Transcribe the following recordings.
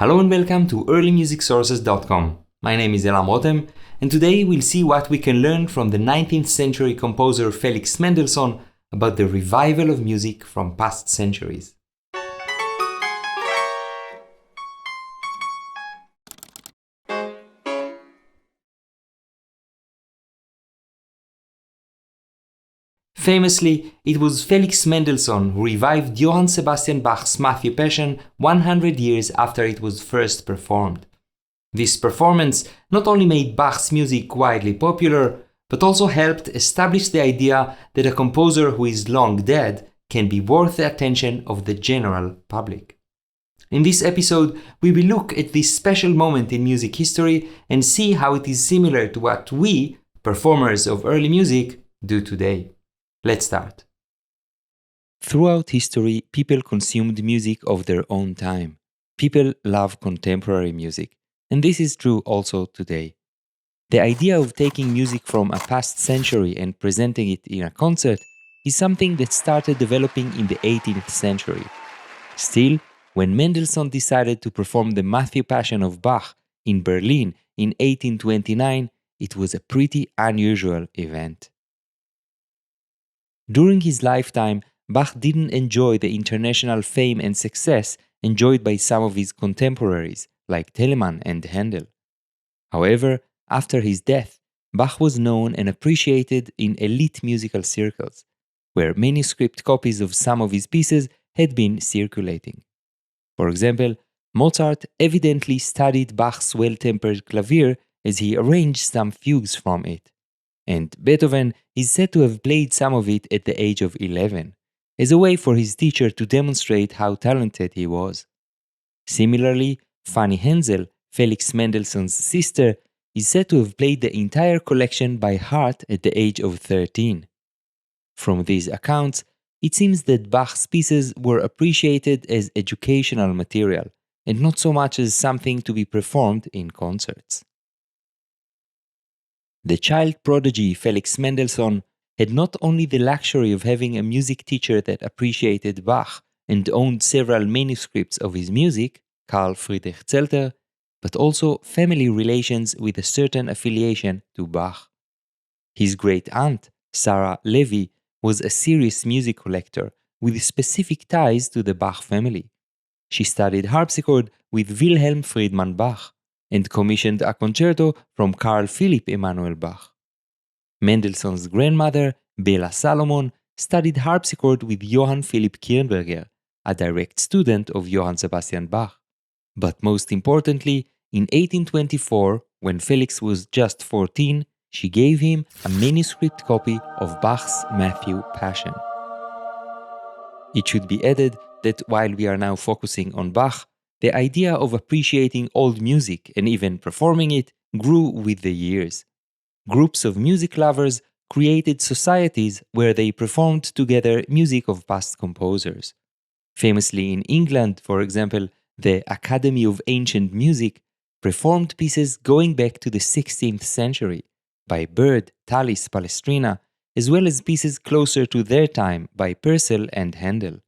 Hello and welcome to earlymusicsources.com. My name is Elam Rotem, and today we'll see what we can learn from the 19th century composer Felix Mendelssohn about the revival of music from past centuries. Famously, it was Felix Mendelssohn who revived Johann Sebastian Bach's Matthew Passion 100 years after it was first performed. This performance not only made Bach's music widely popular, but also helped establish the idea that a composer who is long dead can be worth the attention of the general public. In this episode, we will look at this special moment in music history and see how it is similar to what we, performers of early music, do today. Let's start. Throughout history, people consumed music of their own time. People love contemporary music, and this is true also today. The idea of taking music from a past century and presenting it in a concert is something that started developing in the 18th century. Still, when Mendelssohn decided to perform the Matthew Passion of Bach in Berlin in 1829, it was a pretty unusual event. During his lifetime, Bach didn't enjoy the international fame and success enjoyed by some of his contemporaries, like Telemann and Handel. However, after his death, Bach was known and appreciated in elite musical circles, where manuscript copies of some of his pieces had been circulating. For example, Mozart evidently studied Bach's well-tempered clavier as he arranged some fugues from it, and Beethoven is said to have played some of it at the age of 11, as a way for his teacher to demonstrate how talented he was. Similarly, Fanny Hensel, Felix Mendelssohn's sister, is said to have played the entire collection by heart at the age of 13. From these accounts, it seems that Bach's pieces were appreciated as educational material, and not so much as something to be performed in concerts. The child prodigy Felix Mendelssohn had not only the luxury of having a music teacher that appreciated Bach and owned several manuscripts of his music, Carl Friedrich Zelter, but also family relations with a certain affiliation to Bach. His great-aunt, Sarah Levy, was a serious music collector with specific ties to the Bach family. She studied harpsichord with Wilhelm Friedmann Bach and commissioned a concerto from Carl Philipp Emanuel Bach. Mendelssohn's grandmother, Bela Salomon, studied harpsichord with Johann Philipp Kirnberger, a direct student of Johann Sebastian Bach. But most importantly, in 1824, when Felix was just 14, she gave him a manuscript copy of Bach's Matthew Passion. It should be added that while we are now focusing on Bach, the idea of appreciating old music and even performing it grew with the years. Groups of music lovers created societies where they performed together music of past composers. Famously in England, for example, the Academy of Ancient Music performed pieces going back to the 16th century by Byrd, Tallis, Palestrina, as well as pieces closer to their time by Purcell and Handel.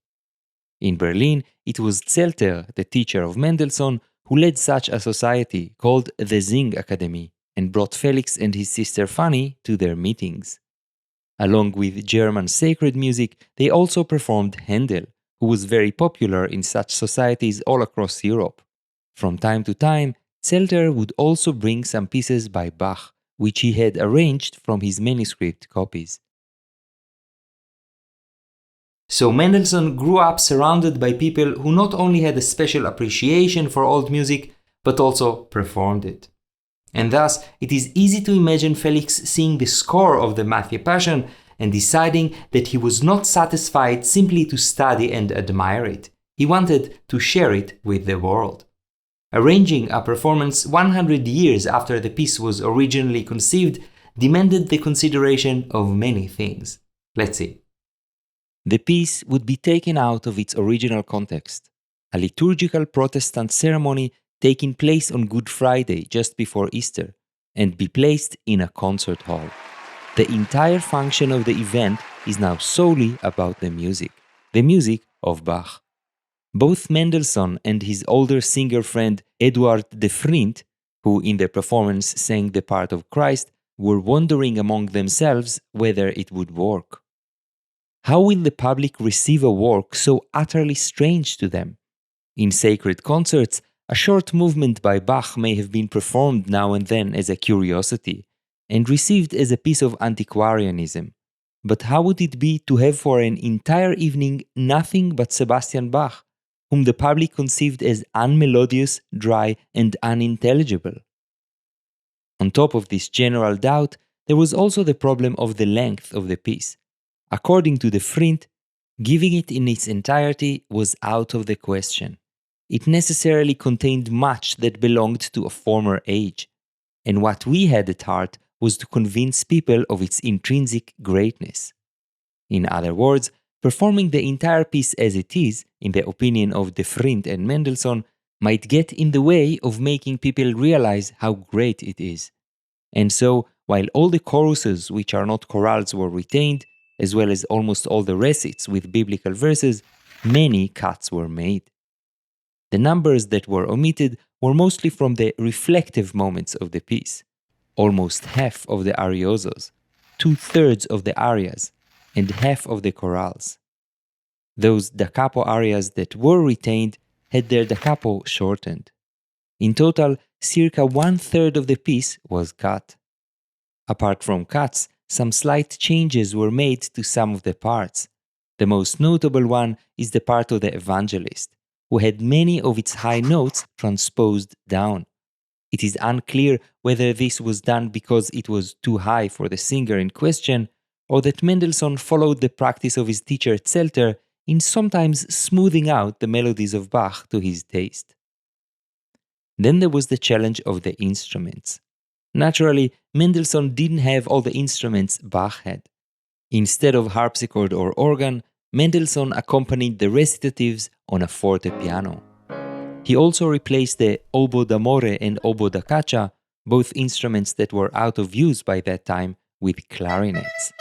In Berlin, it was Zelter, the teacher of Mendelssohn, who led such a society called the Sing Academy and brought Felix and his sister Fanny to their meetings. Along with German sacred music, they also performed Handel, who was very popular in such societies all across Europe. From time to time, Zelter would also bring some pieces by Bach, which he had arranged from his manuscript copies. So Mendelssohn grew up surrounded by people who not only had a special appreciation for old music, but also performed it. And thus, it is easy to imagine Felix seeing the score of the Matthew Passion and deciding that he was not satisfied simply to study and admire it. He wanted to share it with the world. Arranging a performance 100 years after the piece was originally conceived demanded the consideration of many things. Let's see. The piece would be taken out of its original context, a liturgical Protestant ceremony taking place on Good Friday just before Easter, and be placed in a concert hall. The entire function of the event is now solely about the music of Bach. Both Mendelssohn and his older singer friend Eduard de Vriend, who in their performance sang the part of Christ, were wondering among themselves whether it would work. How will the public receive a work so utterly strange to them? In sacred concerts, a short movement by Bach may have been performed now and then as a curiosity, and received as a piece of antiquarianism. But how would it be to have for an entire evening nothing but Sebastian Bach, whom the public conceived as unmelodious, dry, and unintelligible? On top of this general doubt, there was also the problem of the length of the piece. According to the Vriend, giving it in its entirety was out of the question. It necessarily contained much that belonged to a former age, and what we had at heart was to convince people of its intrinsic greatness. In other words, performing the entire piece as it is, in the opinion of de Vriend and Mendelssohn, might get in the way of making people realize how great it is. And so, while all the choruses which are not chorales were retained, as well as almost all the recits with biblical verses, many cuts were made. The numbers that were omitted were mostly from the reflective moments of the piece, almost half of the ariosos, 2/3 of the arias, and half of the chorales. Those da capo arias that were retained had their da capo shortened. In total, circa 1/3 of the piece was cut. Apart from cuts, some slight changes were made to some of the parts. The most notable one is the part of the evangelist, who had many of its high notes transposed down. It is unclear whether this was done because it was too high for the singer in question, or that Mendelssohn followed the practice of his teacher Zelter in sometimes smoothing out the melodies of Bach to his taste. Then there was the challenge of the instruments. Naturally, Mendelssohn didn't have all the instruments Bach had. Instead of harpsichord or organ, Mendelssohn accompanied the recitatives on a forte piano. He also replaced the oboe d'amore and oboe da caccia, both instruments that were out of use by that time, with clarinets.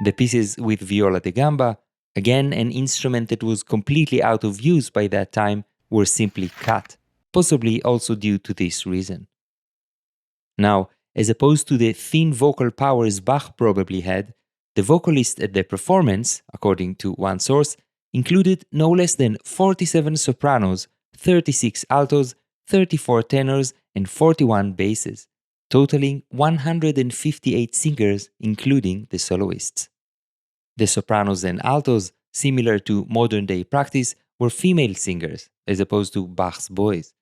The pieces with viola da gamba, again an instrument that was completely out of use by that time, were simply cut, possibly also due to this reason. Now, as opposed to the thin vocal powers Bach probably had, the vocalist at the performance, according to one source, included no less than 47 sopranos, 36 altos, 34 tenors, and 41 basses, totaling 158 singers, including the soloists. The sopranos and altos, similar to modern-day practice, were female singers, as opposed to Bach's boys.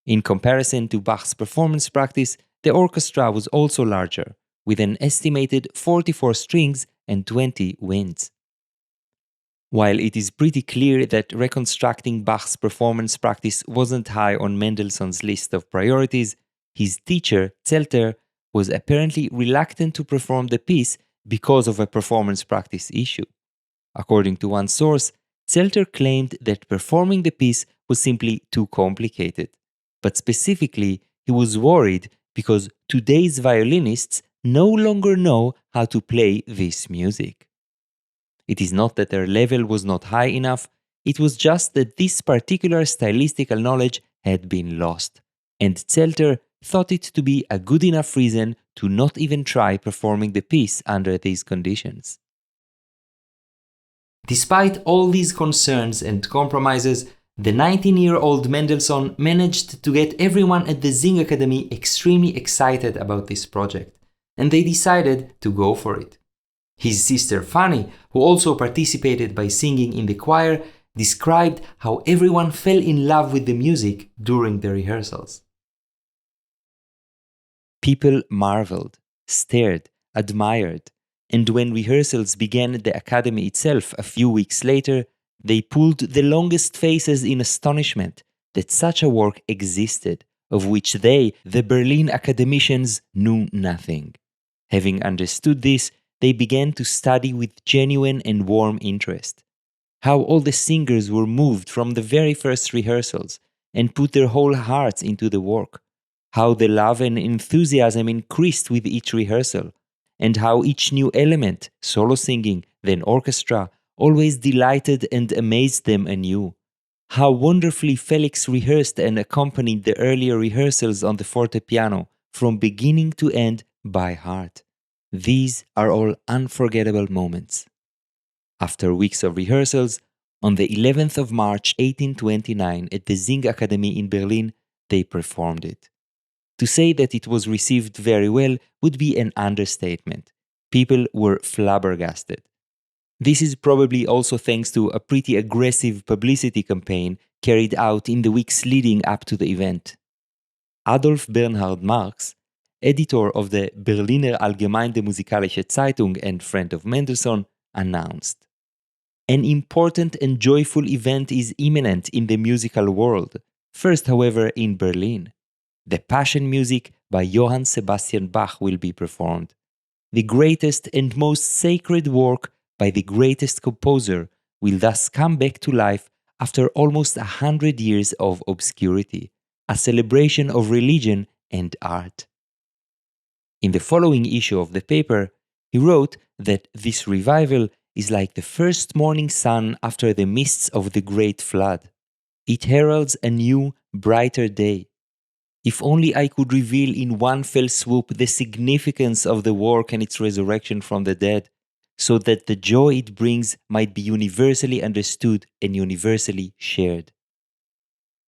In comparison to Bach's performance practice, the orchestra was also larger, with an estimated 44 strings and 20 winds. While it is pretty clear that reconstructing Bach's performance practice wasn't high on Mendelssohn's list of priorities, his teacher, Zelter, was apparently reluctant to perform the piece because of a performance practice issue. According to one source, Zelter claimed that performing the piece was simply too complicated. But specifically, he was worried because today's violinists no longer know how to play this music. It is not that their level was not high enough, it was just that this particular stylistical knowledge had been lost, and Zelter thought it to be a good enough reason to not even try performing the piece under these conditions. Despite all these concerns and compromises, the 19-year-old Mendelssohn managed to get everyone at the Sing Academy extremely excited about this project, and they decided to go for it. His sister Fanny, who also participated by singing in the choir, described how everyone fell in love with the music during the rehearsals. People marveled, stared, admired, and when rehearsals began at the academy itself a few weeks later, they pulled the longest faces in astonishment that such a work existed, of which they, the Berlin academicians, knew nothing. Having understood this, they began to study with genuine and warm interest. How all the singers were moved from the very first rehearsals and put their whole hearts into the work. How the love and enthusiasm increased with each rehearsal, and how each new element, solo singing, then orchestra, always delighted and amazed them anew. How wonderfully Felix rehearsed and accompanied the earlier rehearsals on the fortepiano from beginning to end by heart. These are all unforgettable moments. After weeks of rehearsals, on the 11th of March 1829 at the Singakademie in Berlin, they performed it. To say that it was received very well would be an understatement. People were flabbergasted. This is probably also thanks to a pretty aggressive publicity campaign carried out in the weeks leading up to the event. Adolf Bernhard Marx, editor of the Berliner Allgemeine Musikalische Zeitung and friend of Mendelssohn, announced, "An important and joyful event is imminent in the musical world, first, however, in Berlin. The Passion Music by Johann Sebastian Bach will be performed. The greatest and most sacred work by the greatest composer will thus come back to life after almost 100 years of obscurity, a celebration of religion and art." In the following issue of the paper, he wrote that this revival is like the first morning sun after the mists of the great flood. It heralds a new, brighter day. If only I could reveal in one fell swoop the significance of the work and its resurrection from the dead, so that the joy it brings might be universally understood and universally shared.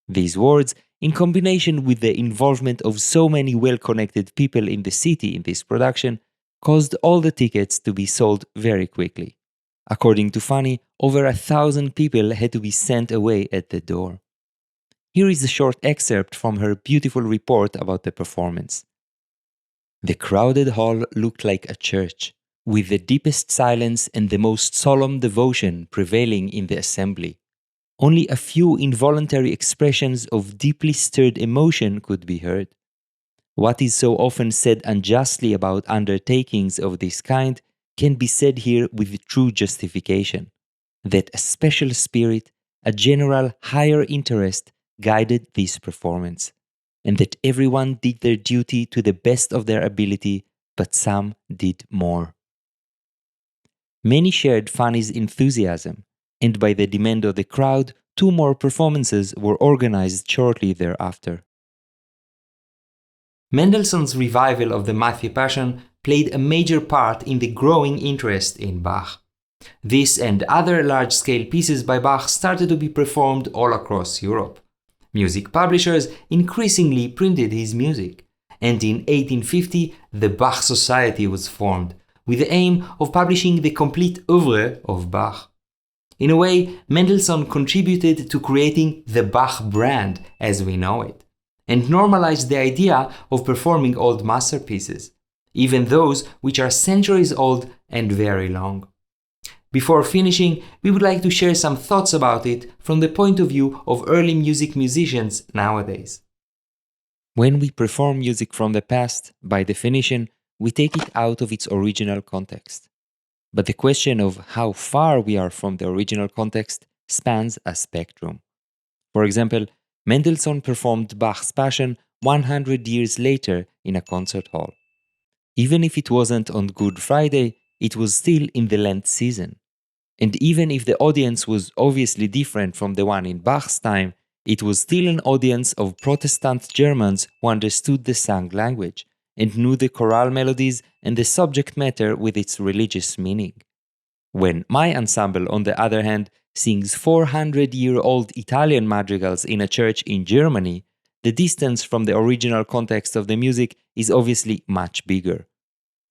These words, in combination with the involvement of so many well-connected people in the city in this production, caused all the tickets to be sold very quickly. According to Fanny, over 1,000 people had to be sent away at the door. Here is a short excerpt from her beautiful report about the performance. "The crowded hall looked like a church, with the deepest silence and the most solemn devotion prevailing in the assembly. Only a few involuntary expressions of deeply stirred emotion could be heard. What is so often said unjustly about undertakings of this kind can be said here with true justification, that a special spirit, a general higher interest guided this performance, and that everyone did their duty to the best of their ability, but some did more." Many shared Fanny's enthusiasm, and by the demand of the crowd, 2 more performances were organized shortly thereafter. Mendelssohn's revival of the Matthew Passion played a major part in the growing interest in Bach. This and other large-scale pieces by Bach started to be performed all across Europe. Music publishers increasingly printed his music, and in 1850 the Bach Society was formed, with the aim of publishing the complete oeuvre of Bach. In a way, Mendelssohn contributed to creating the Bach brand as we know it, and normalized the idea of performing old masterpieces, even those which are centuries old and very long. Before finishing, we would like to share some thoughts about it from the point of view of early music musicians nowadays. When we perform music from the past, by definition, we take it out of its original context. But the question of how far we are from the original context spans a spectrum. For example, Mendelssohn performed Bach's Passion 100 years later in a concert hall. Even if it wasn't on Good Friday, it was still in the Lent season. And even if the audience was obviously different from the one in Bach's time, it was still an audience of Protestant Germans who understood the sung language and knew the chorale melodies and the subject matter with its religious meaning. When my ensemble, on the other hand, sings 400-year-old Italian madrigals in a church in Germany, the distance from the original context of the music is obviously much bigger.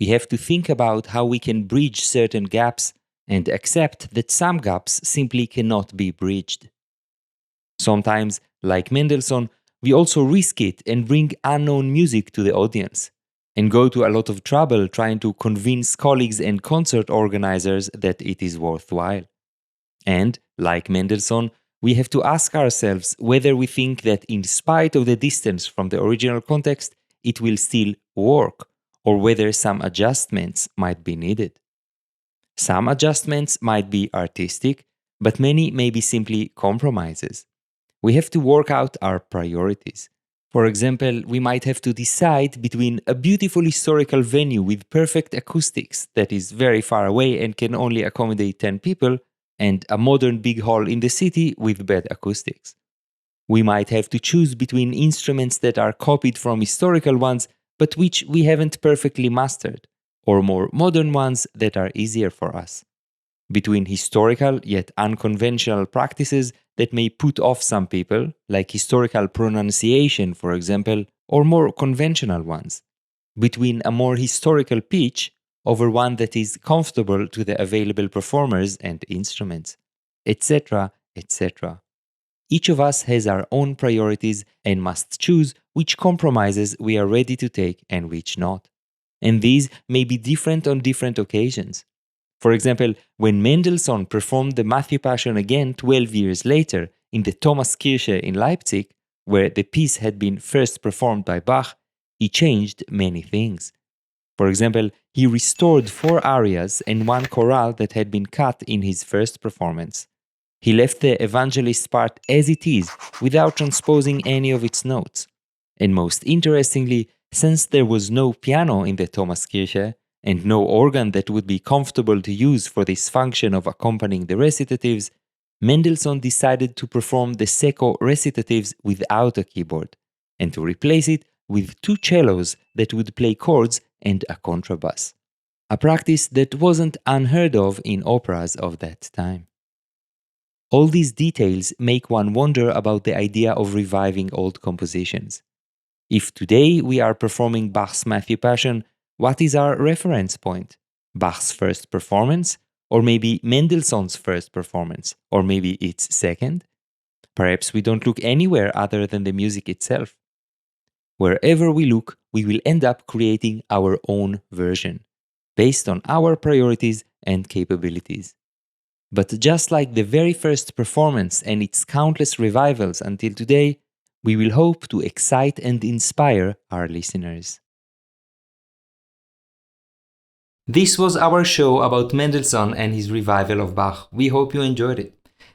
We have to think about how we can bridge certain gaps and accept that some gaps simply cannot be bridged. Sometimes, like Mendelssohn, we also risk it and bring unknown music to the audience, and go to a lot of trouble trying to convince colleagues and concert organizers that it is worthwhile. And, like Mendelssohn, we have to ask ourselves whether we think that in spite of the distance from the original context, it will still work, or whether some adjustments might be needed. Some adjustments might be artistic, but many may be simply compromises. We have to work out our priorities. For example, we might have to decide between a beautiful historical venue with perfect acoustics that is very far away and can only accommodate 10 people, and a modern big hall in the city with bad acoustics. We might have to choose between instruments that are copied from historical ones but which we haven't perfectly mastered, or more modern ones that are easier for us. Between historical yet unconventional practices that may put off some people, like historical pronunciation, for example, or more conventional ones. Between a more historical pitch over one that is comfortable to the available performers and instruments, etc., etc. Each of us has our own priorities and must choose which compromises we are ready to take and which not. And these may be different on different occasions. For example, when Mendelssohn performed the Matthew Passion again 12 years later in the Thomaskirche in Leipzig, where the piece had been first performed by Bach, he changed many things. For example, he restored 4 arias and 1 chorale that had been cut in his first performance. He left the evangelist part as it is, without transposing any of its notes. And most interestingly, since there was no piano in the Thomaskirche, and no organ that would be comfortable to use for this function of accompanying the recitatives, Mendelssohn decided to perform the secco recitatives without a keyboard, and to replace it with 2 cellos that would play chords and a contrabass. A practice that wasn't unheard of in operas of that time. All these details make one wonder about the idea of reviving old compositions. If today we are performing Bach's Matthew Passion, what is our reference point? Bach's first performance? Or maybe Mendelssohn's first performance? Or maybe its second? Perhaps we don't look anywhere other than the music itself. Wherever we look, we will end up creating our own version, based on our priorities and capabilities. But just like the very first performance and its countless revivals until today, we will hope to excite and inspire our listeners. This was our show about Mendelssohn and his revival of Bach. We hope you enjoyed it.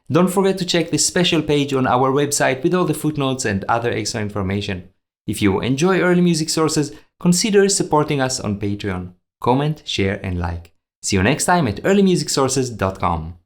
Don't forget to check the special page on our website with all the footnotes and other extra information. If you enjoy early music sources, consider supporting us on Patreon. Comment, share, and like. See you next time at earlymusicsources.com.